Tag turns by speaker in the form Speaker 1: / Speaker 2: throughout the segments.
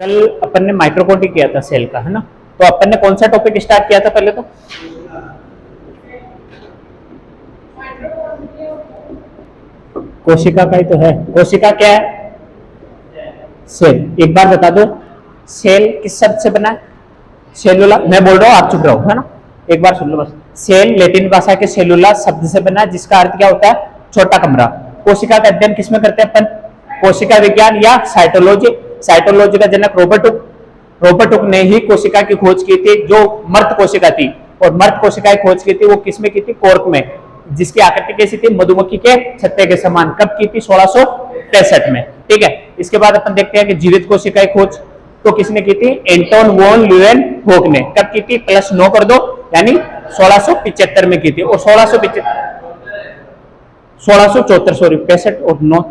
Speaker 1: कल अपन ने माइक्रोकोटी किया था सेल का, है ना। तो अपन ने कौन सा टॉपिक स्टार्ट किया था पहले? तो कोशिका का ही तो है। कोशिका क्या है? सेल। एक बार बता दो, सेल किस शब्द से बना है? सेलुला। मैं बोल रहा हूँ, आप चुप रहो, है ना। एक बार सुन लो बस। सेल लैटिन भाषा के सेलुला शब्द से बना है, जिसका अर्थ क्या होता है? छोटा कमरा। कोशिका का अध्ययन किसमें करते हैं अपन? कोशिका विज्ञान या साइटोलॉजी। साइटोलॉजी का जनक रॉबर्ट हुक। रॉबर्ट हुक ने ही कोशिका की खोज की थी, जो मर्त कोशिका थी। और मर्त कोशिका की खोज की थी वो किसमें की थी? कॉर्क में, जिसकी आकृति कैसी थी? मधुमक्खी के छत्ते के समान। कब की थी? 1663 में। ठीक है। इसके बाद अपन देखते हैं कि जीवित कोशिका की खोज तो किसने की थी? एंटोन वॉन ल्यूवेनहोक ने। कब की थी? +9 कर दो, यानी 1675 में की थी। और 1674 सॉरी 65 और 9।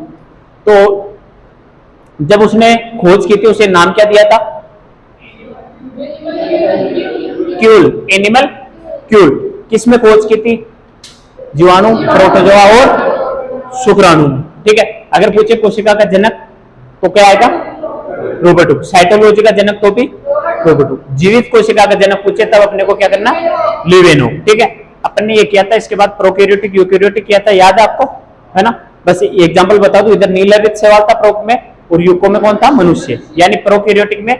Speaker 1: तो जब उसने खोज की थी उसे नाम क्या दिया था? क्यूल, एनिमल क्यूल। किसमें खोज की थी? जीवाणु, प्रोटोजोआ और शुक्राणु में। ठीक है। अगर पूछे कोशिका का जनक तो क्या आएगा? Robert Hooke. साइटोलॉजी का जनक तो भी रॉबर्ट हुक। जीवित कोशिका का जनक पूछे तब अपने को क्या करना? ल्यूवेनहोक। ठीक है। अपन ने ये किया था। इसके बाद प्रोकैरियोटिक यूकैरियोटिक किया था, याद है आपको? है ना। बस एग्जांपल बता दूं, इधर नीलरित सवाल था प्रोक में, और यूको में कौन था? मनुष्य। यानी प्रोकैरियोटिक में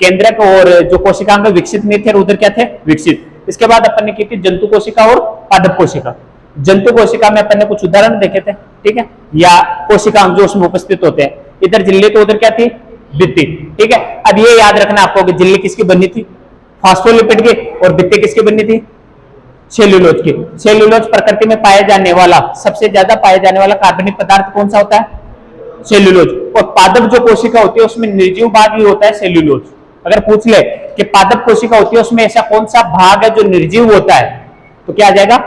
Speaker 1: केंद्रक और जो कोशिकांग विकसित नहीं थे, उधर क्या थे? विकसित। इसके बाद अपन ने की थी जंतु कोशिका और पादप कोशिका। जंतु कोशिका में अपन ने कुछ उदाहरण देखे थे, ठीक है, या कोशिकांग जो उसमें उपस्थित होते हैं। इधर झिल्ली तो उधर क्या थी? भित्ति। ठीक है। अब ये याद रखना आपको कि झिल्ली किसकी बनी थी? फास्फोलिपिड की। और भित्ति किसकी बनी थी? सेल्यूलोज की। सेल्यूलोज प्रकृति में पाया जाने वाला, सबसे ज्यादा पाया जाने वाला कार्बनिक पदार्थ कौन सा होता है? सेल्यूलोज। और पादप जो कोशिका होती है उसमें निर्जीव भाग ही होता है सेल्यूलोज। अगर पूछ ले कि पादप कोशिका होती है उसमें ऐसा कौन सा भाग है जो निर्जीव होता है, तो क्या आ जाएगा?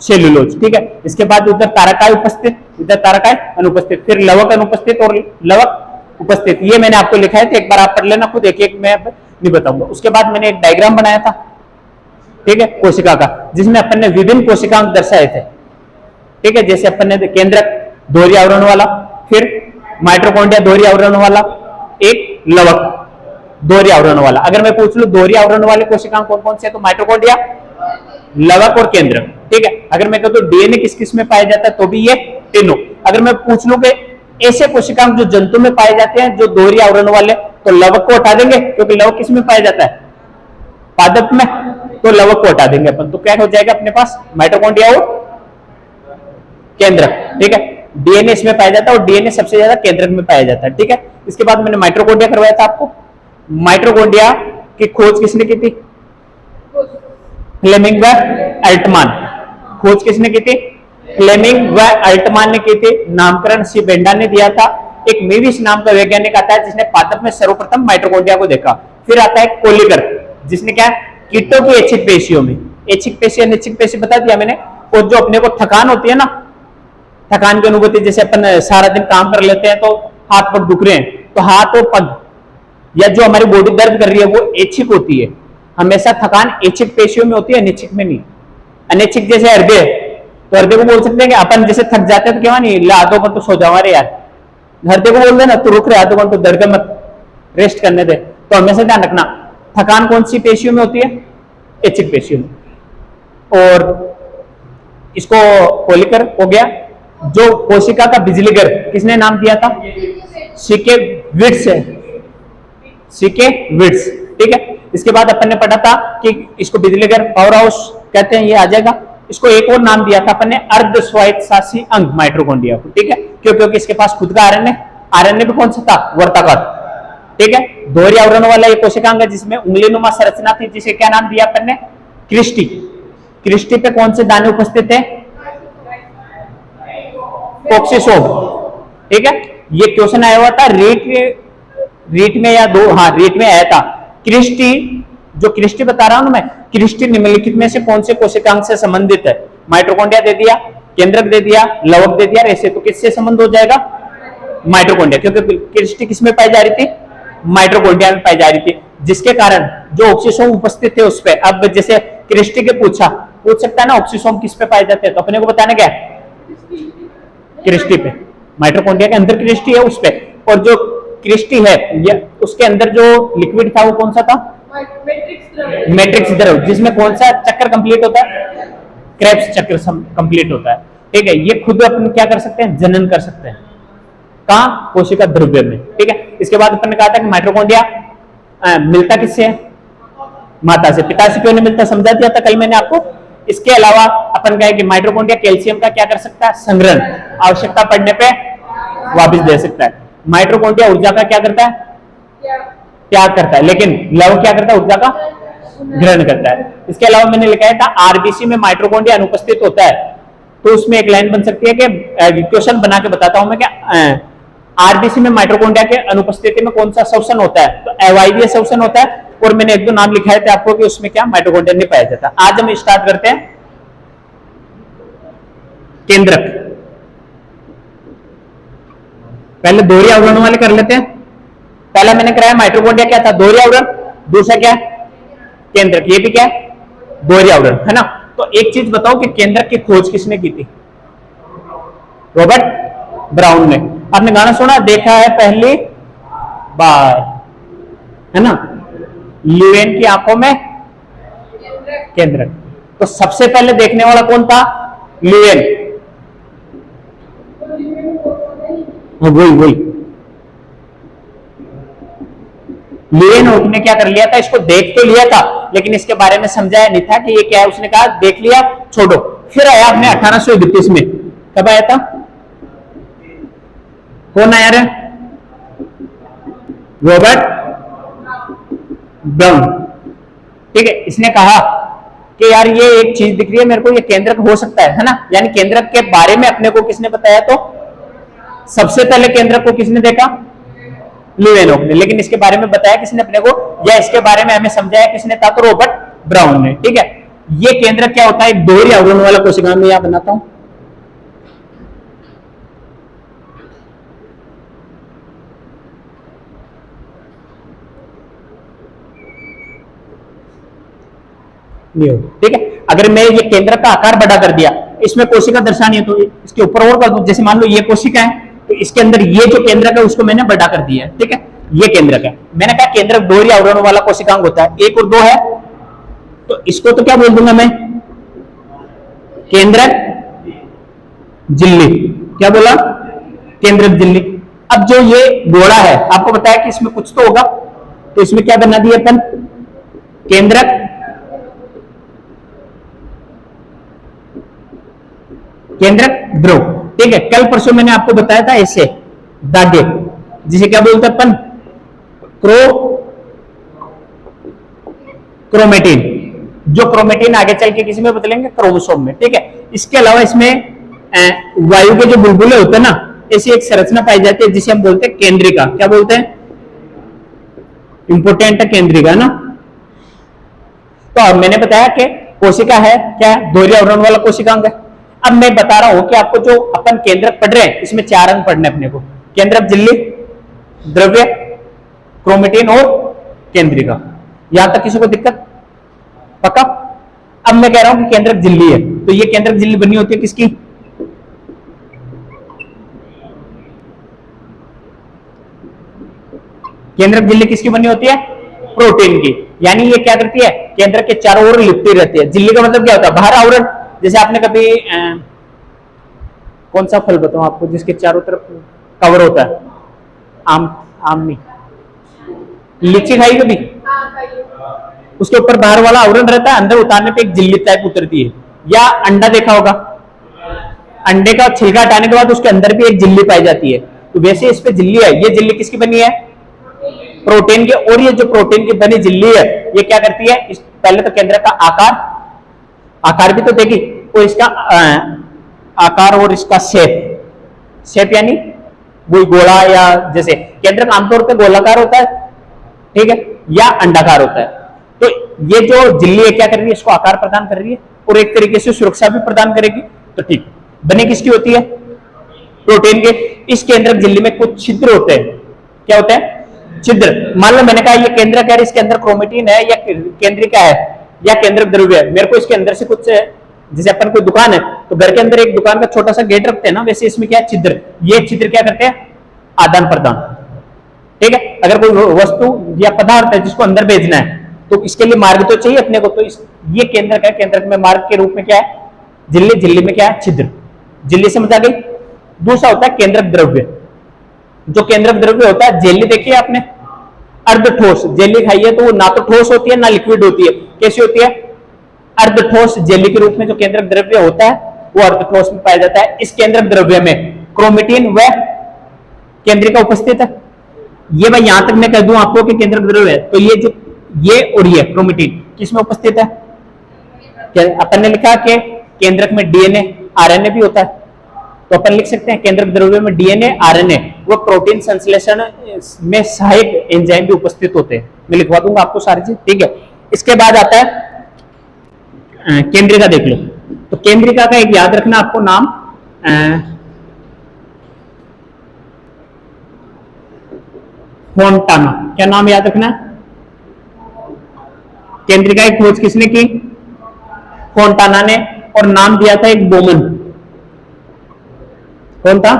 Speaker 1: सेल्यूलोज। ठीक है। इसके बाद उधर तारकाय उपस्थित, इधर तारकाय अनुपस्थित, फिर लवक अनुपस्थित और लवक उपस्थित। ये मैंने आपको लिखा है, तो एक बार आप पढ़ लेना खुद, एक एक मैं नहीं बताऊंगा। उसके बाद मैंने एक डायग्राम बनाया था, ठीक है, कोशिका का, जिसमें अपन ने विभिन्न कोशिकांग दर्शाए थे। ठीक है। जैसे अपन ने केंद्रक दोहरी आवरण वाला, फिर माइटोकॉन्ड्रिया दोहरी आवरण वाला, एक लवक दोहरी आवरण वाला। अगर मैं पूछ लूं दोहरी आवरण वाले कोशिकांग कौन कौन से हैं, तो माइटोकॉन्ड्रिया, लवक और केंद्रक। ठीक है। अगर मैं कहूं तो डीएनए किस किस में पाया जाता है, तो भी ये तीनों। अगर मैं पूछ लूं कि ऐसे कोशिकांग जो जंतु में पाए जाते हैं जो दोहरी आवरण वाले, तो लवक को हटा देंगे, क्योंकि लवक किस में पाया जाता है? पादप में। तो लवक को हटा देंगे अपन, तो क्या हो जाएगा अपने पास? माइटोकॉन्ड्रिया और केंद्रक। ठीक है। डीएनए इसमें पाया जाता है और डीएनए सबसे ज्यादा केंद्रक में पाया जाता है। ठीक है। इसके बाद मैंने माइटोकॉन्ड्रिया करवाया था आपको। माइटोकॉन्ड्रिया की खोज किसने की थी? फ्लेमिंग व अल्टमान। खोज किसने की थी? फ्लेमिंग व अल्टमान ने की थी। नामकरण सी बेंडा ने दिया था। एक मेविस नाम का वैज्ञानिक आता है जिसने पादप में सर्वप्रथम माइटोकॉन्ड्रिया को देखा। फिर आता है कोलिकर, जिसने क्या? कीटों की ऐच्छिक पेशियों में, ऐच्छिक पेशी अनैच्छिक पेशी बता दिया मैंने। और जो अपने को थकान होती है ना, थकान की अनुभूति, जैसे अपन सारा दिन काम कर लेते हैं तो हाथ पग दुख रहे हैं, तो हाथ और पग या जो हमारी बॉडी दर्द कर रही है वो ऐच्छिक होती है। हमेशा थकान ऐच्छिक पेशियों में होती है, अनैच्छिक में नहीं। अनैच्छिक जैसे हृदय, तो हृदय को बोल सकते हैं कि अपन जैसे थक जाते हैं तो क्या नहीं, ला आधो घंटे सो जाओ रे यार, हृदय को बोल देना तो रुक रहे आधो घंटे, दर्द मत, रेस्ट करने दे। तो हमेशा ध्यान रखना थकान कौन सी पेशियों में होती है? ऐच्छिक पेशियों में। और इसको कोलिकर हो गया। जो कोशिका का बिजलीघर किसने नाम दिया था? सीके विट्स है, सीके विट्स। ठीक है। इसके बाद अपन ने पढ़ा था कि इसको बिजलीघर, पावर हाउस कहते हैं, ये आ जाएगा। इसको एक और नाम दिया था अपन ने, अर्ध स्वायत्तशासी अंग माइटोकॉन्ड्रिया को। ठीक है। क्यों? क्योंकि इसके पास खुद का आरएनए, आरएनए भी कौन सा था? वर्ताकार। ठीक है। दोहरी आवरण वाला ये कोशिकांग है जिसमें उंगलीनुमा संरचना थी, जिसे क्या नाम दिया अपन ने? क्रिस्टी। क्रिस्टी पे कौन से दाने उपस्थित थे? कॉक्सिसोम। ठीक है। ये क्वेश्चन आया हुआ था रीट में या दो, हाँ रीट में आया था। क्रिस्टी, जो क्रिस्टी बता रहा हूं मैं, क्रिस्टी निम्नलिखित में से कौन से कोशिकांग से संबंधित है? माइटोकॉन्ड्रिया दे दिया, केंद्रक दे दिया, लवक दे दिया। ऐसे तो किससे संबंध हो जाएगा? माइटोकॉन्ड्रिया, क्योंकि क्रिस्टी किसमें पाई जा रही थी? माइटोकॉन्ड्रिया में पाई जा रही थी, जिसके कारण जो ऑक्सीसोम उपस्थित थे उस पे, अब जैसे क्रिस्टी के पूछ सकता है ना ऑक्सीसोम किस पे पाए जाते हैं, तो अपने को बताना क्या? क्रिस्टी पे। माइटोकॉन्ड्रिया के अंदर क्रिस्टी है उस पे, और जो क्रिस्टी है उसके अंदर जो लिक्विड था वो कौन सा था? मैट्रिक्स द्रव, जिसमें कौन सा चक्कर कंप्लीट होता है? क्रेब्स चक्र कंप्लीट होता है। ठीक है, ये खुद अपन क्या कर सकते हैं? जनन कर सकते हैं। कहां? कोशिका द्रव्य में। ठीक है, इसके बाद अपन ने कहा था कि माइटोकॉन्ड्रिया मिलता किससे है? माता से। पिता से क्यों नहीं मिलता? समझा दिया था कल मैंने आपको। इसके अलावा अपन कहे कि माइटोकॉन्ड्रिया कैल्शियम का क्या कर सकता है? संग्रहण, आवश्यकता पड़ने पे वापस दे सकता है। माइटोकॉन्ड्रिया ऊर्जा का क्या करता है? त्याग करता है, लेकिन लव क्या करता है? ऊर्जा का ग्रहण करता है। इसके अलावा मैंने लिखा है था आरबीसी में माइटोकॉन्ड्रिया अनुपस्थित होता है, तो उसमें एक लाइन बन सकती है कि क्वेश्चन बना के बताता हूं मैं क्या, आरबीसी में माइटोकॉन्ड्रिया के अनुपस्थिति में कौन सा श्वसन होता है? तो अवायवीय श्वसन होता है। और मैंने एक दो नाम लिखाए थे आपको कि उसमें क्या माइटोकॉन्ड्रिया नहीं पाया जाता। आज हम स्टार्ट करते हैं केंद्रक। पहले दोहरी आवरण वाले कर लेते हैं। पहला मैंने कराया माइटोकॉन्ड्रिया क्या था? दोहरी आवरण। दूसरा क्या? केंद्रक। ये भी क्या है? दोहरी आवरण, है ना। तो एक चीज बताओ कि केंद्रक की खोज किसने की थी? रॉबर्ट ब्राउन ने। आपने गाना सुना, देखा है पहली बार, है ना, ल्यूवेन की आंखों में केंद्रक। तो सबसे पहले देखने वाला कौन था? ल्यूवेन। वही ल्यूवेन ने क्या कर लिया था? इसको देख तो लिया था, लेकिन इसके बारे में समझाया नहीं था कि ये क्या है। उसने कहा देख लिया, छोड़ो। फिर आया आपने 1831 में। कब आया था? कौन आया रे? Robert brown. ठीक है, इसने कहा कि यार ये एक चीज दिख रही है मेरे को, ये केंद्रक हो सकता है ना। यानी केंद्रक के बारे में अपने को किसने बताया? तो सबसे पहले केंद्रक को किसने देखा? ल्यूवेनोक ने। लेकिन इसके बारे में बताया किसने अपने को, या इसके बारे में हमें समझाया किसने था? तो रॉबर्ट ब्राउन ने। ठीक है, ये केंद्रक क्या होता है? एक दोहरी आवरण वाला कोशिका में यहां बनाता हूं। ठीक है, अगर मैं ये केंद्र का आकार बड़ा कर दिया, इसमें कोशिका दर्शानी है, तो इसके ऊपर और कर दूं। जैसे मान लो ये कोशिका है, तो इसके अंदर ये जो केंद्रक है उसको मैंने बड़ा कर दिया है। ठीक है, ये केंद्रक है। मैंने कहा केंद्रक दोहरी आवरण वाला कोशिकांग होता है। एक और दो है, तो इसको तो क्या बोल दूंगा मैं? केंद्रक झिल्ली। क्या बोला? केंद्रक झिल्ली। अब जो ये गोला है, आपको बताया कि इसमें कुछ तो होगा, तो इसमें क्या बना दिया अपन? केंद्रक ध्रुव। ठीक है, कल परसों मैंने आपको बताया था ऐसे धागे, जिसे क्या बोलते हैं अपन? क्रोमेटिन। जो क्रोमेटिन आगे चल के किसी में बदलेंगे? क्रोमोसोम में। ठीक है, इसके अलावा इसमें वायु के जो बुलबुले होते हैं ना, ऐसी एक संरचना पाई जाती है जिसे हम बोलते हैं केंद्रिका। क्या बोलते हैं? इंपोर्टेंट है केंद्रिका ना। तो अब मैंने बताया कि कोशिका है क्या? दोहरी आवरण वाला कोशिकांग है। अब मैं बता रहा हूं कि आपको जो अपन केंद्रक पढ़ रहे हैं, इसमें 4 अंग पढ़ने अपने को। केंद्रक झिल्ली, द्रव्य, क्रोमेटिन और केंद्रिका। यहां तक किसी को दिक्कत? पक्का? अब मैं कह रहा हूं कि केंद्रक झिल्ली है, तो ये केंद्रक झिल्ली बनी होती है किसकी? केंद्रक झिल्ली किसकी बनी होती है? प्रोटीन की। यानी ये क्या करती है? केंद्रक के चारों ओर लिपटी रहती है। झिल्ली का मतलब क्या होता है? बाहर आवरण। जैसे आपने कभी कौन सा फल बताऊं आपको जिसके चारों तरफ कवर होता है? आम नहीं, लीची खाई कभी? उसके ऊपर बाहर वाला आवरण रहता है, अंदर उतारने पे एक झिल्ली टाइप उतरती है। या अंडा देखा होगा, अंडे का छिलका हटाने के बाद उसके अंदर भी एक झिल्ली पाई जाती है। तो वैसे इस पे झिल्ली है। ये झिल्ली किसकी बनी है? प्रोटीन की। और ये जो प्रोटीन की बनी झिल्ली है, ये क्या करती है? पहले तो केंद्र का आकार भी तो देखी, और इसका आकार और इसका शेप यानी वो गोला, या जैसे केंद्रक आमतौर पे गोलाकार होता है, ठीक है, या अंडाकार होता है। तो ये जो झिल्ली है क्या कर रही है? इसको आकार प्रदान कर रही है और एक तरीके से सुरक्षा भी प्रदान करेगी। तो ठीक, बनी किसकी होती है? प्रोटीन के। इस केंद्रक झिल्ली में कुछ छिद्र होते हैं। क्या होते हैं? छिद्र। मान लो मैंने कहा ये केंद्रक है, इसके अंदर क्रोमेटिन है या केंद्रिका है या केंद्रक द्रव्य है। मेरे को इसके अंदर से कुछ, जैसे अपन कोई दुकान है तो घर के अंदर एक दुकान का छोटा सा गेट रखते हैं ना, वैसे इसमें क्या है? छिद्र। ये छिद्र क्या करते हैं? आदान प्रदान। ठीक है, अगर कोई वस्तु या पदार्थ है जिसको अंदर भेजना है तो इसके लिए मार्ग तो चाहिए अपने को, तो ये केंद्रक है। केंद्रक में मार्ग के रूप में क्या है? झिल्ली, झिल्ली में क्या है? छिद्र। झिल्ली समझ आ गई। दूसरा होता है केंद्रक द्रव्य। जो केंद्रक द्रव्य होता है, जेली देखी है आपने, अर्ध ठोस जेली खाई है, तो वो ना तो ठोस होती है ना लिक्विड होती है, कैसी होती है? अर्ध ठोस जेली के रूप में जो केंद्रक द्रव्य होता है वो अर्ध ठोस में पाया जाता है। इस केंद्रक द्रव्य में क्रोमेटिन व केंद्रिका उपस्थित है। ये मैं यहां तक मैं कह दूं आपको कि केंद्रक द्रव्य है, तो ये और ये क्रोमेटिन किसमें उपस्थित है? अपन ने लिखा कि केंद्रक में डीएनए आरएनए भी होता है, तो अपन लिख सकते हैं केंद्रक द्रव्य में डीएनए आरएनए व प्रोटीन संश्लेषण में सहायक एंजाइम भी उपस्थित होते हैं। मैं लिखवा दूंगा आपको सारी चीज, ठीक है। इसके बाद आता है केंद्रिका, देख लो। तो केंद्रिका का एक याद रखना आपको नाम, फोंटाना। क्या नाम याद रखना? केंद्रिका की खोज किसने की? फोंटाना ने, और नाम दिया था एक बोमन। कौन था?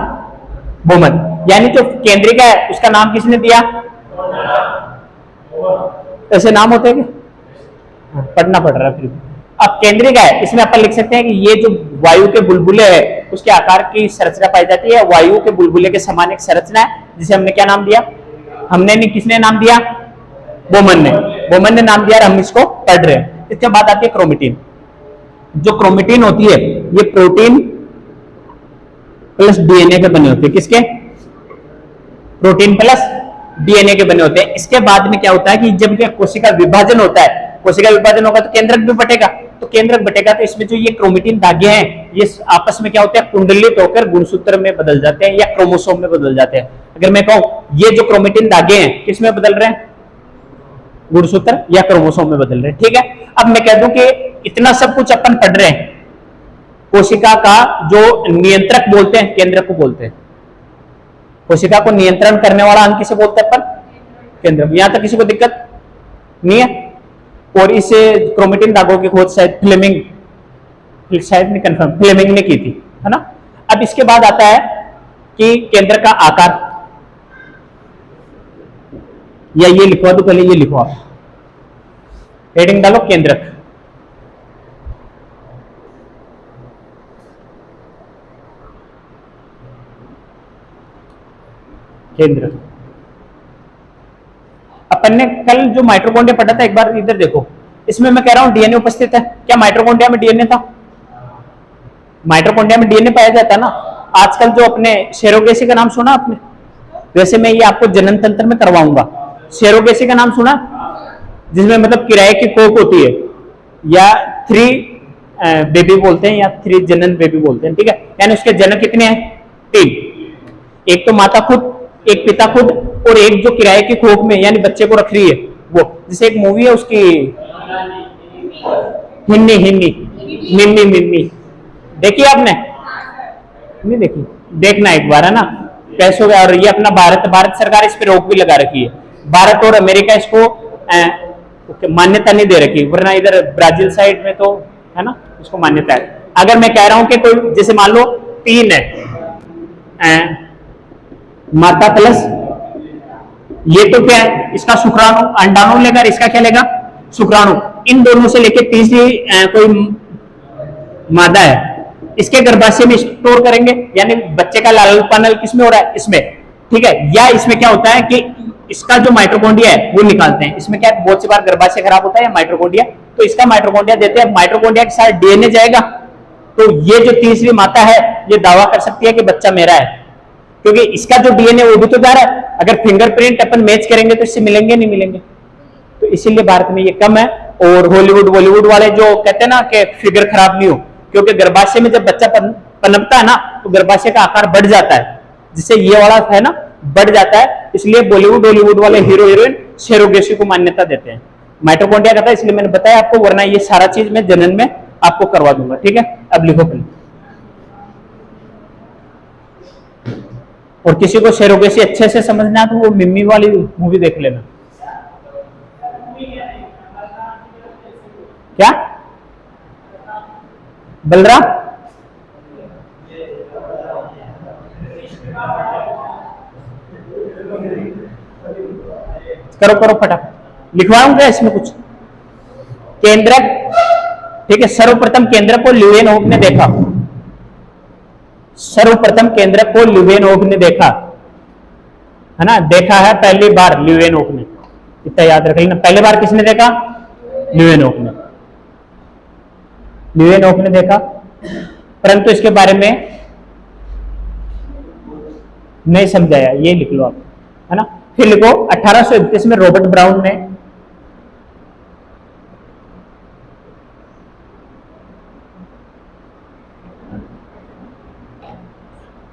Speaker 1: बोमन। यानी जो केंद्रिका है उसका नाम किसने दिया? ऐसे नाम होते हैं क्या? पढ़ना पड़ रहा है फिर। अब केंद्रिका है, इसमें अपन लिख सकते हैं कि ये जो वायु के बुलबुले है उसके आकार की संरचना पाई जाती है। वायु के बुलबुले के समान एक संरचना है जिसे हमने क्या नाम दिया? हमने नहीं, किसने नाम दिया? बोमन ने। बोमन ने नाम दिया और हम इसको पढ़ रहे हैं। इसके बाद आती है क्रोमेटिन। जो क्रोमेटिन होती है ये प्रोटीन प्लस डीएनए के बने होते हैं। किसके? प्रोटीन प्लस डीएनए के बने होते हैं। इसके बाद में क्या होता है कि जब कोशिका विभाजन होता है, कोशिका विभाजन होगा तो केंद्रक भी बटेगा, तो केंद्रक बटेगा तो इसमें जो ये क्रोमेटिन धागे हैं ये आपस में क्या होते हैं? कुंडलित होकर गुणसूत्र में बदल जाते हैं या क्रोमोसोम में बदल जाते हैं। अगर मैं कहूं ये जो क्रोमेटिन धागे हैं किस में बदल रहे हैं? गुणसूत्र या क्रोमोसोम में बदल रहे हैं, ठीक है। अब मैं कह दूं कि इतना सब कुछ अपन पढ़ रहे हैं, कोशिका का जो नियंत्रक बोलते हैं केंद्रक को बोलते हैं। कोशिका को नियंत्रण करने वाला अंग किसे बोलते हैं अपन? केंद्रक। यहां तक किसी को दिक्कत नहीं है? और इस क्रोमेटिन धागों की खोज शायद शायद नहीं कंफर्म, फ्लेमिंग ने की थी, है ना। अब इसके बाद आता है कि केंद्र का आकार, या ये लिखवा दो पहले, ये लिखो आप, हेडिंग डालो केंद्रक। केंद्र। अपन ने कल जो माइटोकॉन्ड्रिया पढ़ा था, एक बार इधर देखो, इसमें मैं कह रहा हूं डीएनए उपस्थित है। क्या माइटोकॉन्ड्रिया में डीएनए था? माइटोकॉन्ड्रिया में डीएनए पाया जाता है ना। आजकल जो अपने सेरोगेसी का नाम सुना आपने? वैसे मैं ये आपको जनन तंत्र में करवाऊंगा। सेरोगेसी का नाम सुना? जिसमें मतलब किराए की कोख होती है, या 3 बेबी बोलते हैं या 3 जनन बेबी बोलते हैं, ठीक है। यानी उसके जनक कितने हैं? 3। एक तो माता खुद, एक पिता खुद, और एक जो किराए की कोख में यानी बच्चे को रख रही है वो। जैसे एक मूवी है उसकी, हिन्नी हिन्नी मिम्मी मिम्मी, देखी आपने? नहीं देखी? देखना एक बार, है ना, कैसे होगा। और ये अपना भारत सरकार इस पे रोक भी लगा रखी है। भारत और अमेरिका इसको मान्यता नहीं दे रखी, वरना इधर ब्राजील साइड में तो है ना इसको मान्यता है। अगर मैं कह रहा हूं कि कोई, जैसे मान लो 3 है, माता प्लस ये तो क्या है, इसका शुक्राणु अंडाणु लेगा, इसका क्या लेगा? शुक्राणु। इन दोनों से लेके तीसरी कोई मादा है, इसके गर्भाशय में स्टोर करेंगे, यानी बच्चे का लालन पालन किसमें हो रहा है? इसमें, ठीक है। या इसमें क्या होता है कि इसका जो माइटोकॉन्ड्रिया है वो निकालते हैं। इसमें क्या है, बहुत सी बार गर्भाशय खराब होता है या माइटोकॉन्ड्रिया, तो इसका माइटोकॉन्ड्रिया देते हैं। माइटोकॉन्ड्रिया के साथ डीएनए जाएगा, तो ये जो तीसरी माता है ये दावा कर सकती है कि बच्चा मेरा है, क्योंकि इसका जो डीएनए वो भी तो जा रहा है। अगर फिंगरप्रिंट अपन मैच करेंगे तो इससे मिलेंगे नहीं मिलेंगे, तो इसीलिए भारत में ये कम है। और हॉलीवुड बॉलीवुड वाले जो कहते हैं ना कि फिगर खराब नहीं हो, क्योंकि गर्भाशय में जब बच्चा पनपता है ना तो गर्भाशय का आकार बढ़ जाता है, जिससे ये वाला है ना बढ़ जाता है। इसलिए बॉलीवुड हॉलीवुड वाले हीरो हीरोइन सेरोगेसी को मान्यता देते हैं। माइटोकॉन्ड्रिया का था इसलिए मैंने बताया आपको, वरना ये सारा चीज मैं जनन में आपको करवा दूंगा, ठीक है। अब लिखो पहले, और किसी को सेरोगेसी अच्छे से समझना तो वो मिम्मी वाली मूवी देख लेना। क्या बलराम? करो करो फटाफट, लिखवाऊंगा इसमें कुछ। केंद्रक, ठीक है, सर्वप्रथम केंद्रक को ल्यूवेनहोफ ने देखा। सर्वप्रथम केंद्रक को ल्यूवेनहोफ ने देखा, है ना, देखा है पहली बार ल्यूवेनहोफ ने, इतना याद रख लेना। पहली बार किसने देखा? ल्यूवेनहोफ ने। ल्यूवेनहोफ ने देखा, परंतु इसके बारे में नहीं समझाया, ये लिख लो आप, है ना। फिर लिखो 1831 में रॉबर्ट ब्राउन ने,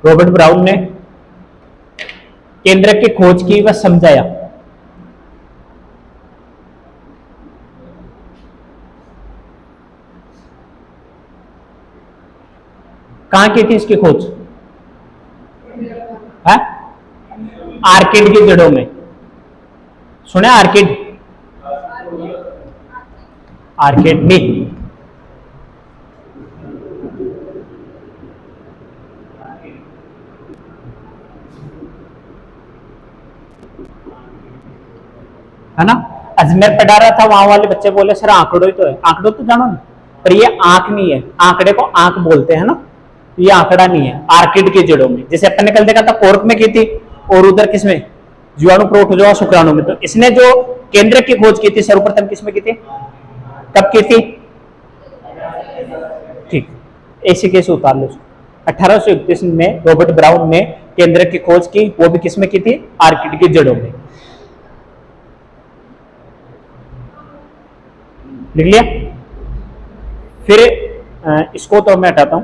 Speaker 1: रॉबर्ट ब्राउन ने केंद्रक की खोज की व समझाया। कहां की थी इसकी खोज? है आर्किड की जड़ों में। सुना आर्किड? आर्किड नहीं, है ना। अजमेर पढ़ा रहा था, वहां वाले बच्चे बोले सर आंकड़ो ही तो है। आंकड़ो तो जानो ना, पर ये आंख नहीं है, आंकड़े को आंख बोलते हैं ना, ये आंकड़ा नहीं है। आर्किड की जड़ों में, जैसे अपन ने कल देखा था कोर्क में की थी, और उधर किसमें? जीवाणु, प्रोटोजोआ, शुक्राणु में। तो इसने जो केंद्रक की खोज की थी सर्वप्रथम किसमें की थी? कब की थी? ठीक, ऐसे कैसे उतार लो। 1831 में रॉबर्ट ब्राउन ने केंद्रक की खोज की, वो भी किसमें की थी? आर्किड की जड़ों में। लिख लिया? फिर इसको तो मैं हटाता हूं।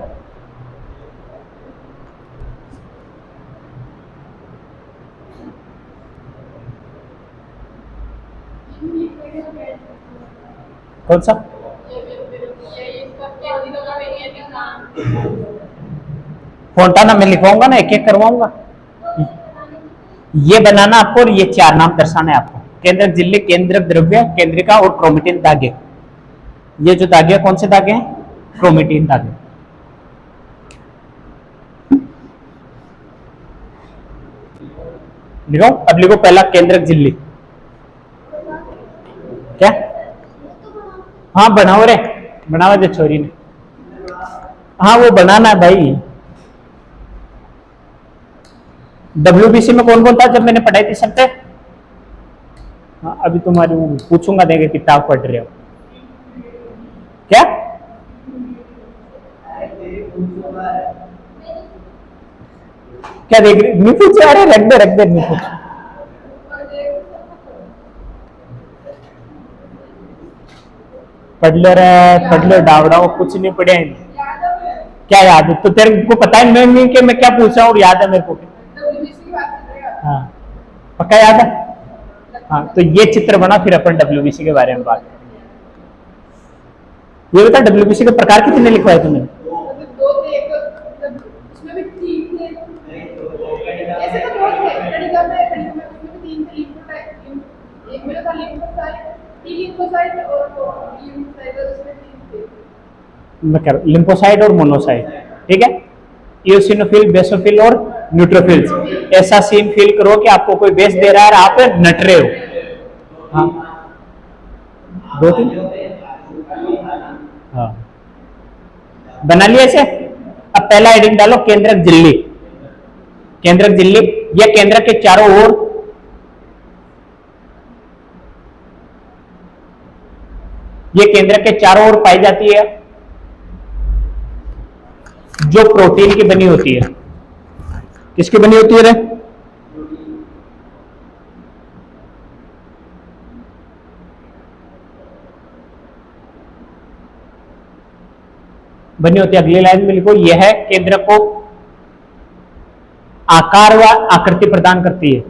Speaker 1: कौन सा? फोंटाना में लिखवाऊंगा ना, एक एक करवाऊंगा। ये बनाना आपको, और ये चार नाम दर्शाना है आपको। केंद्रक झिल्ली, केंद्रक द्रव्य, केंद्रिका और क्रोमेटिन धागे। ये जो धागे कौन से धागे हैं? क्रोमेटिन धागे। लिखो, अब लिखो पहला केंद्रक झिल्ली। क्या? हाँ बनाओ रे, बनावा दे छोरी ने। हाँ वो बनाना है भाई। WBC में कौन कौन था जब मैंने पढ़ाई थी सबसे? हाँ अभी तुम्हारी पूछूंगा, देंगे किताब पढ़ रहे हो क्या? क्या देख रही? नहीं पूछे? अरे रख दे नहीं पूछ। पढ़ लो डावड़ा, कुछ नहीं पढ़े। क्या याद है? तो तेरे को पता है मैं कि मैं क्या पूछ रहा हूँ, याद है मेरे को? हाँ पक्का याद है? हाँ तो ये चित्र बना, फिर अपन WBC के बारे में बात। ये बता WBC के प्रकार कितने लिखवाए तुमने? मैं कह रहा हूं लिम्फोसाइट और मोनोसाइट, ठीक है। इओसिनोफिल, बेसोफिल और न्यूट्रोफिल्स। ऐसा सीन फील करो कि आपको कोई बेस दे रहा है और आप नट रहे हो। हाँ 2-3 हाँ बना लिया ऐसे। अब पहला हेडिंग डालो केंद्रक झिल्ली। केंद्रक झिल्ली, यह केंद्रक के चारों ओर, ये केंद्रक के चारों ओर पाई जाती है, जो प्रोटीन की बनी होती है। किसकी बनी होती है रे? बनी होती है। अगली लाइन में लिखो, यह केंद्रक को आकार व आकृति प्रदान करती है।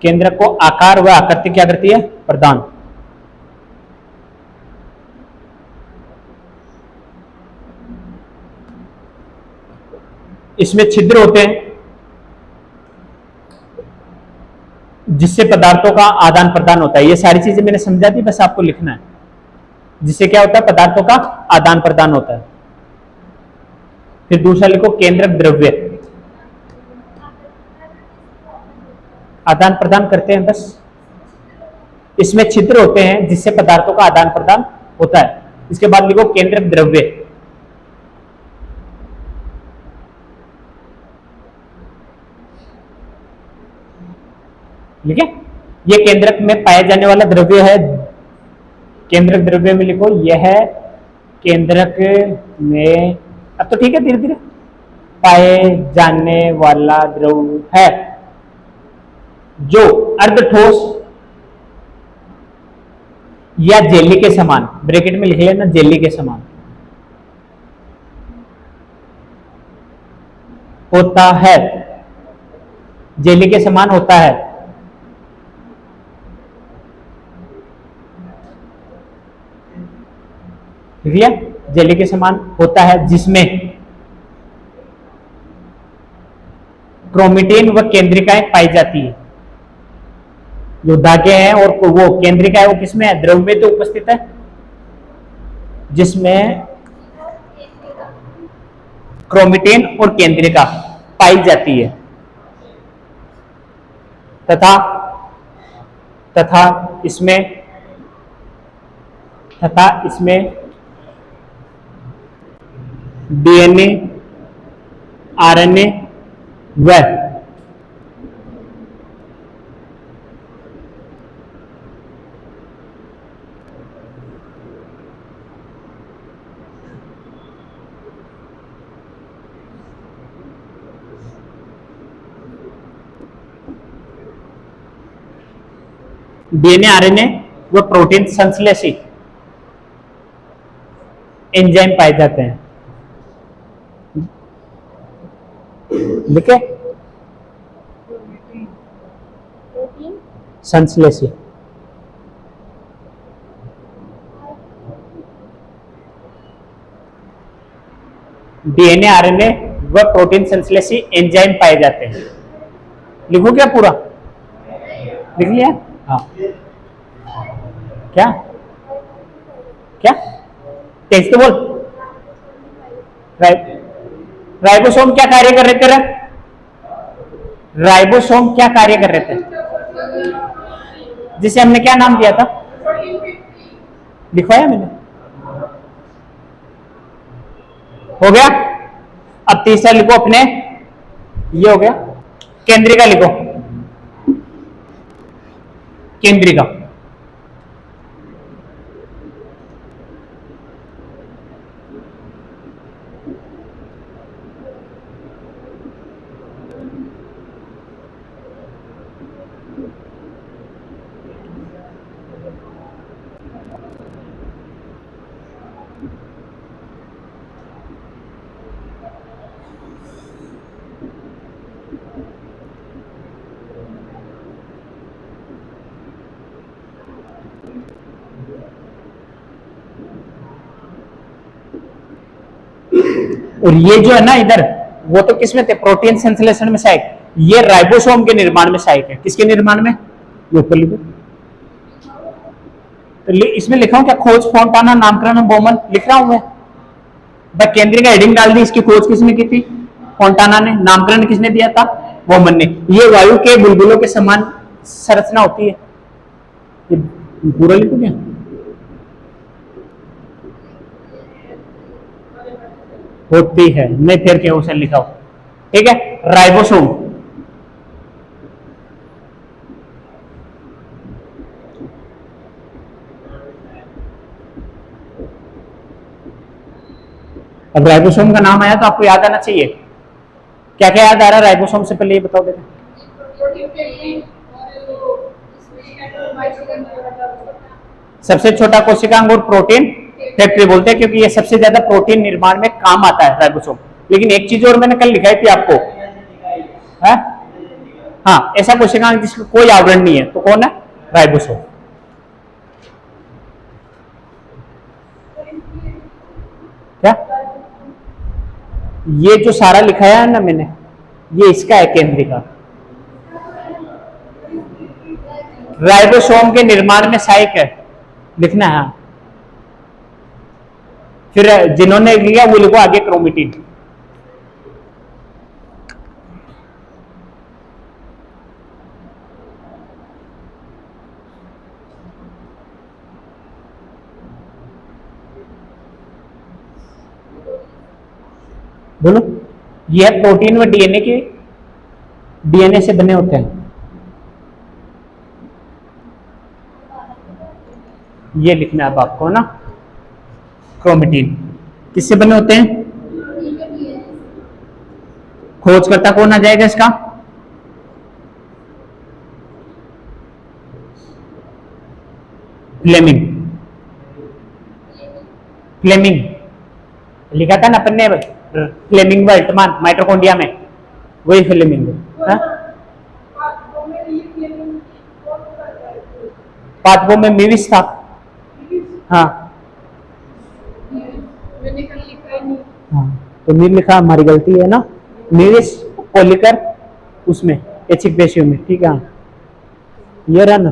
Speaker 1: केंद्रक को आकार व आकृति क्या करती है? प्रदान। इसमें छिद्र होते हैं जिससे पदार्थों का आदान प्रदान होता है। ये सारी चीजें मैंने समझा दी, बस आपको लिखना है। जिससे क्या होता है? पदार्थों का आदान प्रदान होता है। फिर दूसरा लिखो केंद्रक द्रव्य, आदान प्रदान करते हैं बस। इसमें छिद्र होते हैं जिससे पदार्थों का आदान प्रदान होता है। इसके बाद लिखो केंद्रक द्रव्य। ठीक है, ये केंद्रक में पाया जाने वाला द्रव्य है। केंद्रक द्रव्य में लिखो यह केंद्रक में, अब तो ठीक है, धीरे धीरे, पाए जाने वाला द्रव्य है जो अर्ध ठोस या जेली के समान, ब्रैकेट में लिख लेना जेली के समान होता है, जेली के समान होता है। ठीक है, जेली के समान होता है जिसमें क्रोमेटिन व केंद्रिकाएं पाई जाती है। जो धागे हैं और वो केंद्रिका है वो किसमें है, द्रव में तो उपस्थित है, जिसमें क्रोमेटिन और केंद्रिका पाई जाती है तथा इसमें डीएनए, आरएनए व डीएनए, आरएनए व प्रोटीन संश्लेषी एंजाइम पाए जाते हैं। लिखे संश्लेषी, डीएनए, आरएनए व प्रोटीन संश्लेषी एंजाइम पाए जाते हैं। लिखो क्या पूरा लिख लिया? हाँ, क्या क्या तेज तो बोल। राइबोसोम क्या कार्य कर रहे थे? राइबोसोम क्या कार्य कर रहे थे, जिसे हमने क्या नाम दिया था? लिखवाया मैंने, हो गया। अब तीसरा लिखो अपने, ये हो गया। केंद्रिका लिखो, केंद्रिका। और ये जो है ना इधर, वो तो किसमें थे? प्रोटीन संश्लेषण में सहायक। ये राइबोसोम के निर्माण में सहायक है। किसके निर्माण में? ये ऊपर लिखो। तो इसमें लिखा हूं क्या? खोज फोंटाना, नामकरण बोमन लिख रहा हूं मैं। केंद्रीय का हेडिंग डाल दी। इसकी खोज किसने की थी? फोंटाना ने। नामकरण किसने दिया था? बोमन ने। ये वायु के बुलबुलों के समान संरचना होती है। ये पूरा लिखो क्या? होती है, मैं फिर क्या उसे लिखा हूं। ठीक है, राइबोसोम। अब राइबोसोम का नाम आया तो आपको याद आना चाहिए। क्या क्या याद आ रहा है राइबोसोम से? पहले ये बताओ देना। सबसे छोटा कोशिकांग और प्रोटीन फैक्ट्री बोलते हैं, क्योंकि ये सबसे ज्यादा प्रोटीन निर्माण में काम आता है राइबोसोम। लेकिन एक चीज और मैंने कल लिखाई थी आपको, है? हाँ, ऐसा कोशिकांग जिसका कोई आवरण नहीं है, तो कौन है? राइबोसोम। क्या ये जो सारा लिखाया है ना मैंने, ये इसका है केंद्रिका। राइबोसोम के निर्माण में सहायक है, लिखना है। फिर जिन्होंने लिया वो लिखो आगे क्रोमेटिन। बोलो, ये है प्रोटीन व डीएनए के, डीएनए से बने होते हैं। ये लिखना है अब आपको ना, क्रोमेटिन किससे बने होते हैं? खोजकर्ता कौन आ जाएगा इसका? फ्लेमिंग। फ्लेमिंग लिखा था ना अपन ने, फ्लेमिंग वर्टमान माइटोकॉन्ड्रिया में, वही फ्लेमिंग। पादपों में मेविस था। हाँ हाँ, तो मीर लिखा हमारी गलती है ना, मेविस कोलिकर उसमें एचिक रेशियो में, ठीक है। ये रहा ना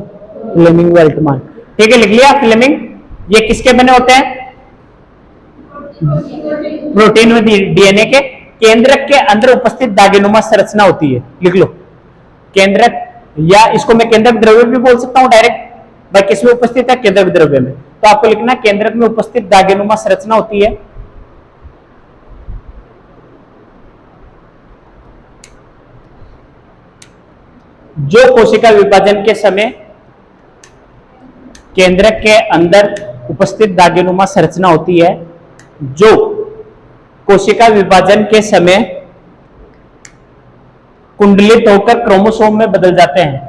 Speaker 1: फ्लेमिंग वर्टमान, ठीक है, लिख लिया फ्लेमिंग। ये किसके बने होते हैं? प्रोटीन व डीएनए के। केंद्रक के अंदर उपस्थित दागेनुमा संरचना होती है, लिख लो केंद्रक, या इसको मैं केंद्रक द्रव्य भी बोल सकता हूं डायरेक्ट, भाई किसमें उपस्थित है? केंद्रक द्रव्य में। तो आपको लिखना केंद्रक में उपस्थित दागेनुमा संरचना होती है जो कोशिका विभाजन के समय केंद्रक के अंदर उपस्थित दागेनुमा संरचना होती है जो कोशिका विभाजन के समय कुंडलित होकर क्रोमोसोम में बदल जाते हैं।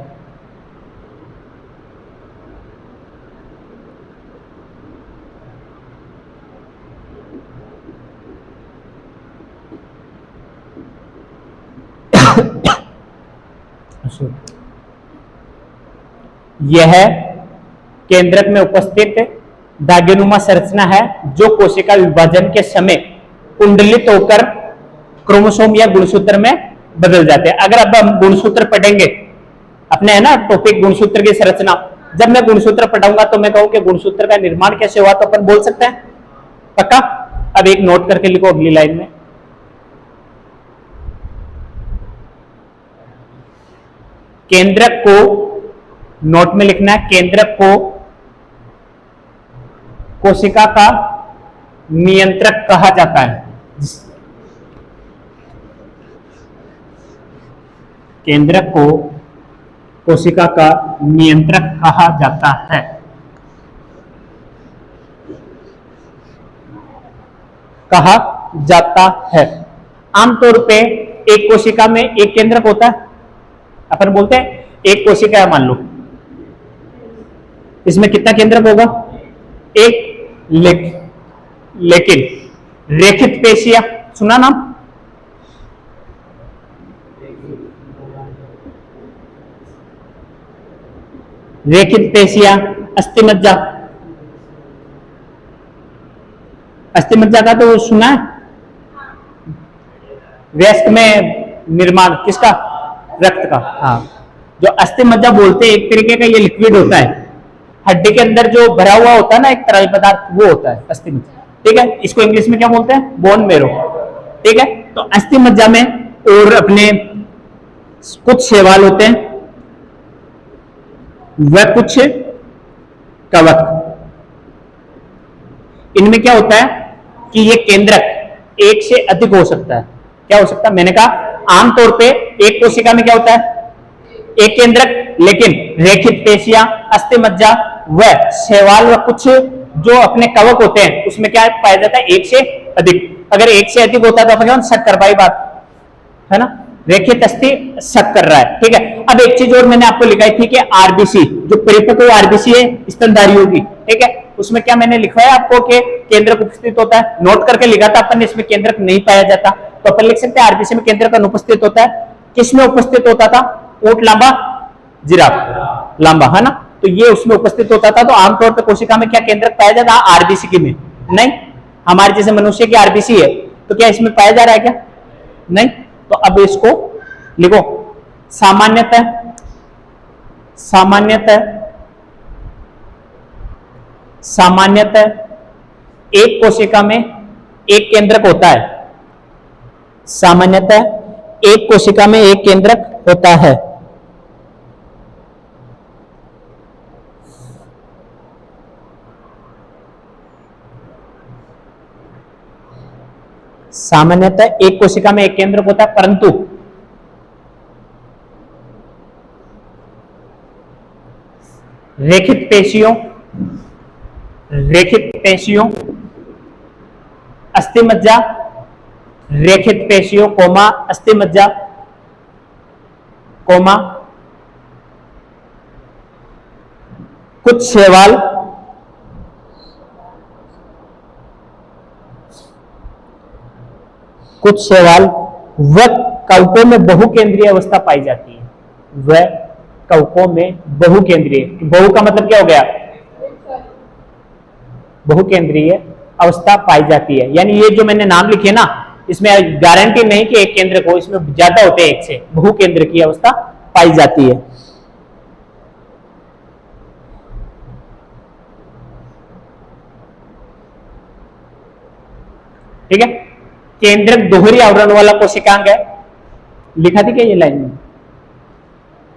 Speaker 1: यह केंद्रक में उपस्थित दागेनुमा संरचना है जो कोशिका विभाजन के समय कुंडलित होकर क्रोमोसोम या गुणसूत्र में बदल जाते हैं। अगर अब हम गुणसूत्र पढ़ेंगे, अपने है ना टॉपिक गुणसूत्र की संरचना, जब मैं गुणसूत्र पढ़ाऊंगा तो मैं कहूं कि गुणसूत्र का निर्माण कैसे हुआ, तो अपन बोल सकते हैं पक्का। अब एक नोट करके लिखो अगली लाइन में, केंद्रक को, नोट में लिखना है केंद्रक को कोशिका का नियंत्रक कहा जाता है। केंद्रक को कोशिका का नियंत्रक कहा जाता है। कहा जाता है। आमतौर पे एक कोशिका में एक केंद्रक होता है, अपन बोलते हैं एक कोशिका है मान लो, इसमें कितना केंद्रक होगा? एक। लेकिन रेखित पेशियां सुना नाम? रेखित पेशियां, अस्थिमज्जा, अस्थिमज्जा का तो सुना है। वयस्क में निर्माण किसका? रक्त का। हाँ, जो अस्थिमज्जा बोलते हैं एक तरीके का ये लिक्विड होता है, हड्डी के अंदर जो भरा हुआ होता है ना एक तरल पदार्थ, वो होता है अस्थिमज्जा, ठीक है। इसको इंग्लिश में क्या बोलते हैं? बोन मेरो, ठीक है। तो अस्थिमज्जा में और अपने कुछ शैवाल होते हैं व कुछ कवक। इनमें क्या होता है कि ये केंद्रक एक से अधिक हो सकता है। क्या हो सकता है? मैंने कहा आमतौर पे एक कोशिका में क्या होता है? एक केंद्रक, लेकिन रेखित पेशियां, अस्थिमज्जा व शैवाल व कुछ जो अपने कवक होते हैं उसमें क्या पाया जाता है? एक से अधिक। अगर एक से अधिक होता है तो अपन शक कर पाई बात, है ना। रेखित अस्थि शक कर रहा है, ठीक है। अब एक चीज और मैंने आपको लिखाई थी कि आरबीसी, जो परिपक्व आरबीसी है स्तनधारियों की, ठीक है, उसमें क्या मैंने लिखवाया आपको कि केंद्रक उपस्थित होता है। नोट करके लिखा था अपन ने, इसमें केंद्रक नहीं पाया जाता, तो अपन लिख सकते हैं आरबीसी में केंद्रक अनुपस्थित होता है। किसमें उपस्थित होता था? ऊंट लांबा, जिराफ लांबा, है ना। तो ये उसमें उपस्थित होता था। तो आमतौर पर कोशिका में क्या केंद्रक पाया जाता है? आरबीसी की में नहीं। हमारे जैसे मनुष्य की आरबीसी है, तो क्या इसमें पाया जा रहा है? क्या नहीं। तो अब इसको लिखो, सामान्यतः, सामान्यतः, सामान्यतः एक कोशिका में एक केंद्रक होता है। सामान्यतः एक कोशिका में एक केंद्रक होता है। सामान्यतः एक कोशिका में एक केंद्रक होता है, परंतु रेखित पेशियों अस्थिमज्जा, रेखित पेशियों कोमा अस्थिमज्जा कोमा कुछ शैवाल व कवकों में बहुकेंद्रीय अवस्था पाई जाती है। वह कवकों में बहुकेंद्रीय, बहु का मतलब क्या हो गया, बहुकेंद्रीय अवस्था पाई जाती है। यानी ये जो मैंने नाम लिखे ना, इसमें गारंटी नहीं कि एक केंद्र को, इसमें ज्यादा होते हैं एक से, बहुकेंद्र की अवस्था पाई जाती है। ठीक है, केंद्रक दोहरी आवरण वाला कोशिकांग है, लिखा थी क्या ये लाइन में,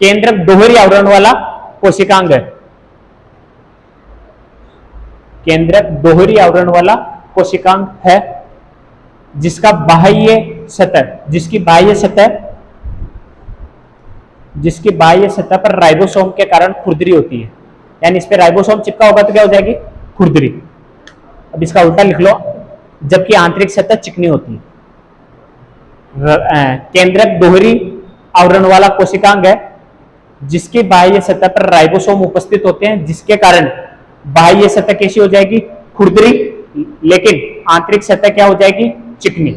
Speaker 1: केंद्रक दोहरी आवरण वाला कोशिकांग है, केंद्रक दोहरी आवरण वाला कोशिकांग है जिसका बाह्य सतह, जिसकी बाह्य सतह पर राइबोसोम के कारण खुरदरी होती है। यानी इस पे राइबोसोम चिपका होगा तो क्या हो जाएगी, खुरदरी। अब इसका उल्टा लिख लो, जबकि आंतरिक सतह चिकनी होती है। केंद्रक दोहरी आवरण वाला कोशिकांग है जिसकी बाह्य सतह पर राइबोसोम उपस्थित होते हैं, जिसके कारण बाह्य सतह कैसी हो जाएगी, खुरदरी, लेकिन आंतरिक सतह क्या हो जाएगी, चिकनी।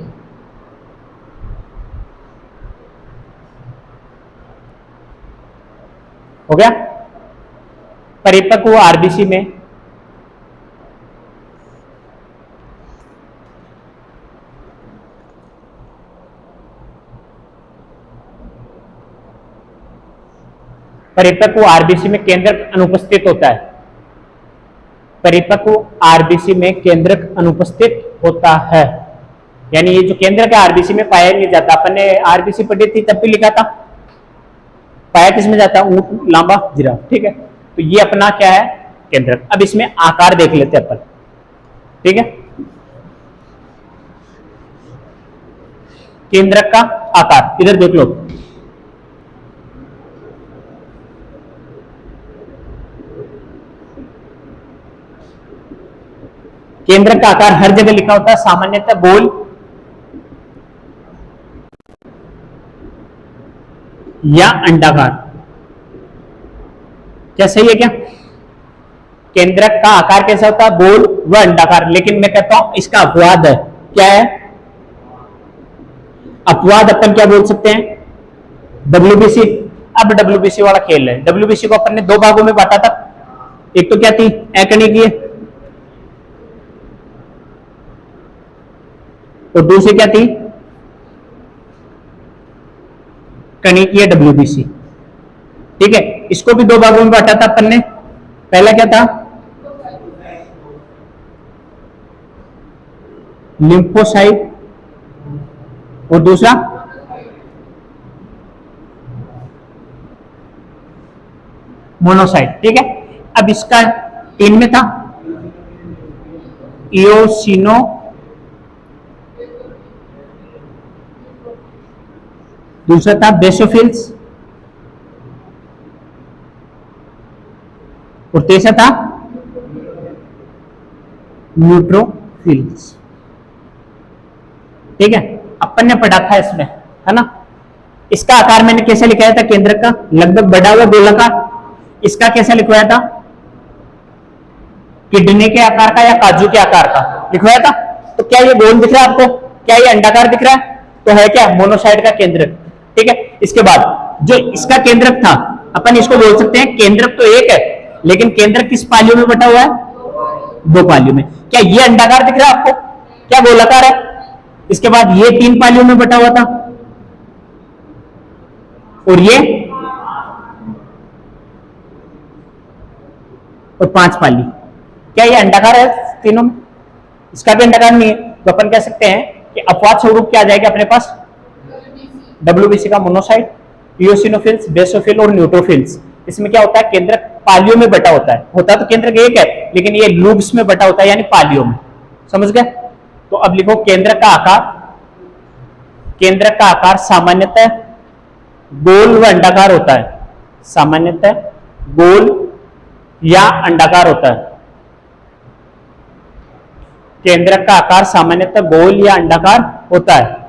Speaker 1: हो गया। परिपक्व आरबीसी में केंद्रक अनुपस्थित होता है। परिपक्व आरबीसी में केंद्रक अनुपस्थित होता है, यानी ये जो केंद्रक है आरबीसी में पाया नहीं जाता। अपन ने आरबीसी पढ़ी थी तब भी लिखा था, पाया किसमें जाता है, ऊंट, लांबा, जिराफ। ठीक है, तो ये अपना क्या है, केंद्रक। अब इसमें आकार देख लेते हैं अपन। ठीक है, केंद्रक का आकार इधर देख लो। केंद्रक का आकार हर जगह लिखा होता है, सामान्यतः गोल या अंडाकार। क्या सही है क्या? केंद्रक का आकार कैसा होता है, गोल व अंडाकार। लेकिन मैं कहता हूं इसका अपवाद है। क्या है अपवाद? अपन क्या बोल सकते हैं, डब्ल्यूबीसी। अब डब्ल्यूबीसी वाला खेल है। डब्ल्यूबीसी को अपन ने दो भागों में बांटा था। एक तो क्या थी, एकणिकीय, और दूसरी क्या थी, कणिकीय डब्ल्यूबीसी। ठीक है, इसको भी दो भागों में बांटा था अपन ने। पहला क्या था, लिम्फोसाइट, और दूसरा मोनोसाइट। ठीक है, अब इसका तीन में था, इओसिनो, दूसरा था बेसोफिल्स, और तीसरा था न्यूट्रोफिल्स। ठीक है, अपन ने पढ़ा था इसमें, है ना। इसका आकार मैंने कैसे लिखाया था, केंद्रक का लगभग बड़ा हुआ गोलाकार। इसका कैसे लिखवाया था, किडनी के आकार का या काजू के आकार का लिखवाया था। तो क्या ये गोल दिख रहा है आपको, क्या ये अंडाकार दिख रहा है? तो है क्या, मोनोसाइट का केंद्रक। ठीक है, इसके बाद जो इसका केंद्रक था, अपन इसको बोल सकते हैं, केंद्रक तो एक है लेकिन केंद्रक किस पालियों में बटा हुआ है, दो पालियों में। क्या ये अंडाकार दिख रहा है आपको, क्या गोलाकार है? इसके बाद ये तीन पालियों में बटा हुआ था, और ये और पांच पाली। क्या ये अंडाकार है तीनों में? इसका भी अंडाकार नहीं है। तो अपन कह सकते हैं कि अपवाद स्वरूप क्या आ जाएगा अपने पास, डब्ल्यूबीसी का मोनोसाइट, इओसिनोफिल्स, बेसोफिल और न्यूट्रोफिल्स। इसमें क्या होता है, केंद्रक पालियों में बटा होता है। होता तो केंद्रक एक है लेकिन ये लूब्स में बटा होता है, यानी पालियों में। समझ गए? तो अब लिखो, केंद्रक का आकार केंद्रक का आकार सामान्यतः गोल व अंडाकार होता है, सामान्यतः गोल या अंडाकार होता है। केंद्रक का आकार सामान्यतः गोल या अंडाकार होता है।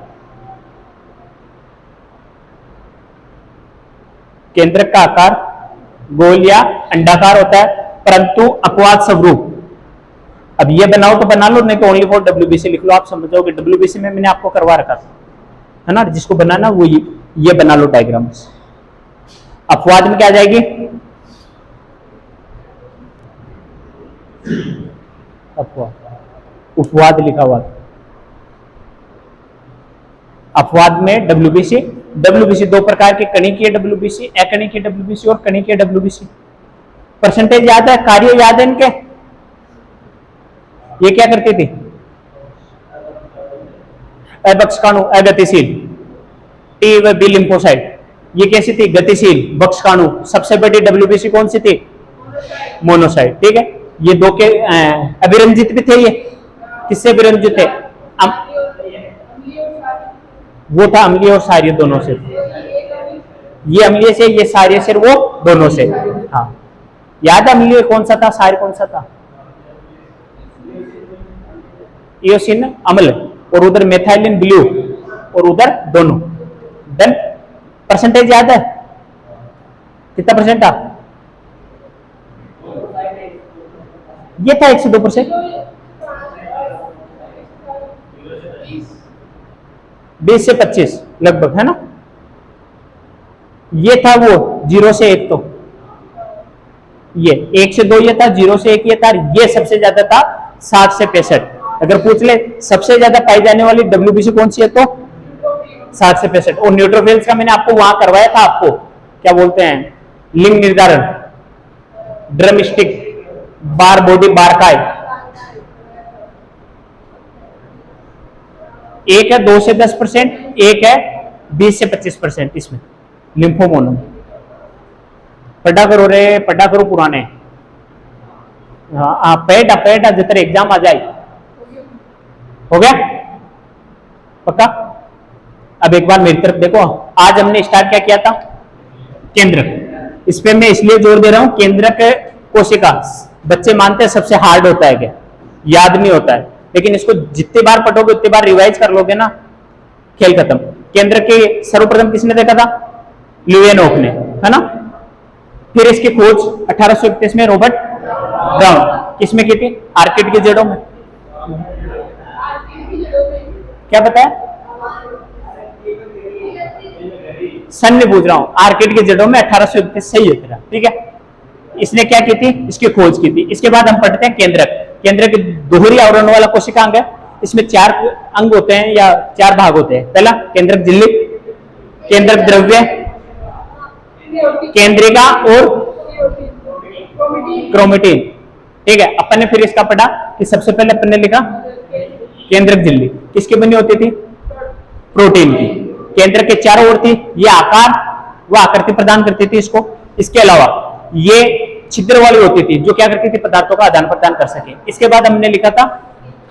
Speaker 1: केंद्रक का आकार गोल या अंडाकार होता है, परंतु अपवाद स्वरूप, अब ये बनाओ तो बना लो, नहीं तो ओनली फॉर डब्ल्यूबीसी लिख लो, आप समझ जाओगे। डब्ल्यूबीसी में मैंने आपको करवा रखा था, है ना, जिसको बनाना वो ये बना लो डायग्राम। अपवाद में क्या आ जाएगी, अपवाद, उपवाद लिखा हुआ। अपवाद में डब्ल्यूबीसी, डब्ल्यूबीसी दो प्रकार के, कणिकीय डब्ल्यूबीसी, अकणिकीय डब्ल्यूबीसी और कणिकीय डब्ल्यूबीसी। परसेंटेज याद है, कार्य याद है इनके, ये क्या करती थी, बक्षकाणु अगतिशील, टी व बी लिम्फोसाइट, ये कैसी थी, गतिशील बक्षकाणु। सबसे बड़ी डब्ल्यूबीसी कौन सी थी, मोनोसाइट, ठीक है। ये दो के अभिरंजित भी थे, ये किससे अभिरंजित थे, वो था अम्लीय और क्षारीय दोनों से, ये अम्लीय से, ये क्षारीय से, वो दोनों से। हाँ याद, अम्लीय कौन सा था, क्षारीय कौन सा था, इयोसिन अम्ल, और उधर मेथाइलिन ब्लू, और उधर दोनों। देन परसेंटेज याद है, कितना परसेंट था, ये था 102%, 20 से 25 लगभग, है ना। ये था वो 0 से 1, तो ये 1 से 2 ये था, 0 से 1 ये था, ये सबसे ज्यादा था 60 से 65। अगर पूछ ले सबसे ज्यादा पाई जाने वाली डब्ल्यूबीसी कौन सी है, तो 60 से 65। और न्यूट्रोफिल्स का मैंने आपको वहां करवाया था, आपको क्या बोलते हैं, लिंग निर्धारण, ड्रम स्टिक, बार बॉडी, बारकाई। एक है 2 से 10%, एक है 20 से 25% इसमें लिम्फोमोनम। पढ़ा करो रे, पढ़ा करो पुराने, हाँ पेट जितने एग्जाम आ जाए, हो गया पक्का। अब एक बार मेरी तरफ देखो, आज हमने स्टार्ट क्या किया था, केंद्रक। इस पे मैं इसलिए जोर दे रहा हूं, केंद्रक कोशिका बच्चे मानते हैं सबसे हार्ड होता है, क्या याद नहीं होता है, लेकिन इसको जितनी बार पढ़ोगे उतनी बार रिवाइज कर लोगे ना, खेल खत्म। केंद्र के सर्वप्रथम किसने देखा था, ल्यूवेनोफ ने, है ना। फिर इसकी खोज 1831 में रॉबर्ट ब्राउन, किसमें की थी, आर्किड की जड़ों में। क्या बताया, सन में पूछ रहा हूं, आर्किड की जड़ों में 1831, सही है तेरा, ठीक है। इसने क्या की थी, इसकी खोज की थी। इसके बाद हम पढ़ते हैं केंद्रक। केंद्रक दोहरी आवरण वाला कोशिकांग है, इसमें 4 अंग होते हैं या 4 भाग होते हैं। पहला केंद्रक झिल्ली, केंद्रक द्रव्य, केंद्रिका और क्रोमेटिन, ठीक है। अपन ने फिर इसका पढ़ा कि सबसे पहले अपन ने लिखा केंद्रक झिल्ली किसकी बनी होती थी, प्रोटीन की। केंद्रक के चारों ओर थी, ये आकार व आकृति प्रदान करती थी इसको। इसके अलावा ये छिद्र वाली होती थी, जो क्या करती थी, पदार्थों का आदान प्रदान कर सके। इसके बाद हमने लिखा था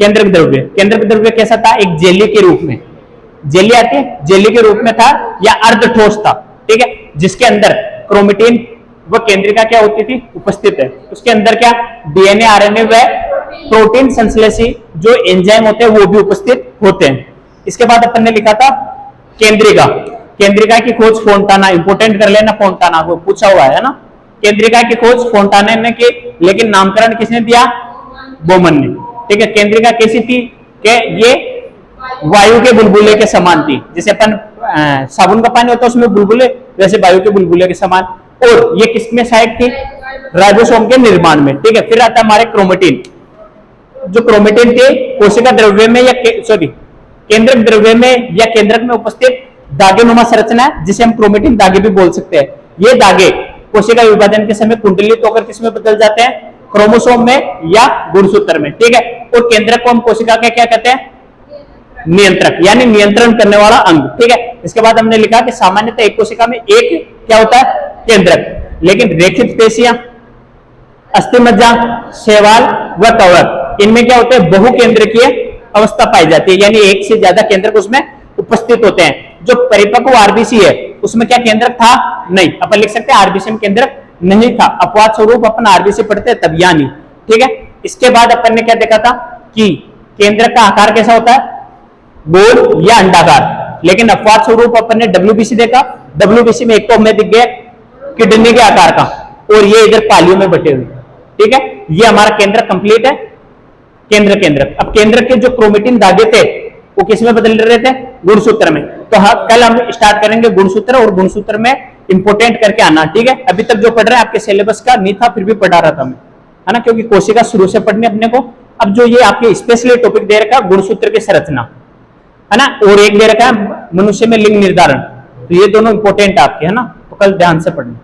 Speaker 1: केंद्रक द्रव्य। केंद्रक द्रव्य कैसा था, एक जेली के रूप में, जेली आती है, जेली के रूप में था या अर्ध ठोस था, ठीक है, जिसके अंदर क्रोमेटिन व केंद्रिका क्या होती थी, उपस्थित है। उसके अंदर क्या, डीएनए, आरएनए व प्रोटीन संश्लेषी जो एंजाइम होते हैं वो भी उपस्थित होते हैं। इसके बाद अपन ने लिखा था केंद्रिका। केंद्रिका की खोज फोंटाना, इंपोर्टेंट कर लेना, फोंटाना को पूछा हुआ है ना। केंद्रिका की खोज फोंटाना ने की, लेकिन नामकरण किसने दिया, बोमन ने, ठीक है। केंद्रिका कैसी थी कि ये वायु के बुलबुले के समान थी, जैसे अपन साबुन का पानी होता है उसमें बुलबुले, वैसे वायु के बुलबुले के समान। और ये किसमें सहायक थी, राइबोसोम के निर्माण में, ठीक है। फिर आता है हमारे क्रोमेटिन। जो क्रोमेटिन थे कोशिका द्रव्य में या सॉरी केंद्रक द्रव्य में या केंद्रक में उपस्थित दागेनुमा संरचना है, जिसे हम क्रोमेटिन दागे भी बोल सकते हैं। ये दागे कोशिका विभाजन के समय कुंडलित होकर किसमें बदल जाते हैं, क्रोमोसोम में या गुणसूत्र में, ठीक है। और केंद्रक को हम कोशिका के क्या कहते हैं, नियंत्रक, यानी नियंत्रण करने वाला अंग, ठीक है। इसके बाद हमने लिखा कि सामान्यतः एक कोशिका में एक क्या होता है, केंद्रक, लेकिन रेखित पेशियां, अस्थिमज्जा, शैवाल व कवक, इनमें क्या होते हैं, बहुकेंद्रकीय अवस्था पाई जाती है, यानी एक से ज्यादा केंद्रक उसमें उपस्थित होते हैं। जो परिपक्व आरबीसी है उसमें क्या केंद्रक था? नहीं। अपन लिख सकते हैं आरबीसी में केंद्रक नहीं था। अपवाद स्वरूप अपन आरबीसी पढ़ते हैं तब यानी, ठीक है। इसके बाद अपन ने क्या देखा था कि केंद्रक का आकार कैसा होता है? गोल या अंडाकार। लेकिन अपवाद स्वरूप अपन ने डब्ल्यूबीसी देखा। डब्ल्यूबीसी में एक तो हमें दिख गया किडनी के आकार का, और ये इधर पालियों में बटे हुए, ठीक है। ये हमारा केंद्रक कंप्लीट है। केंद्रक। अब केंद्रक के जो क्रोमेटिन धागे थे वो किस में बदल रहे थे? गुणसूत्र में। तो हाँ, कल हम स्टार्ट करेंगे गुणसूत्र, और गुणसूत्र में इंपोर्टेंट करके आना, ठीक है। अभी तक जो पढ़ रहे हैं आपके सिलेबस का नहीं था, फिर भी पढ़ा रहा था मैं, है ना, क्योंकि कोशिका शुरू से पढ़ने अपने को। अब जो ये आपके स्पेशली टॉपिक दे रखा है गुणसूत्र की संरचना, है ना, और एक दे रखा है मनुष्य में लिंग निर्धारण, तो ये दोनों इंपोर्टेंट आपके, है ना, तो कल ध्यान से पढ़ना।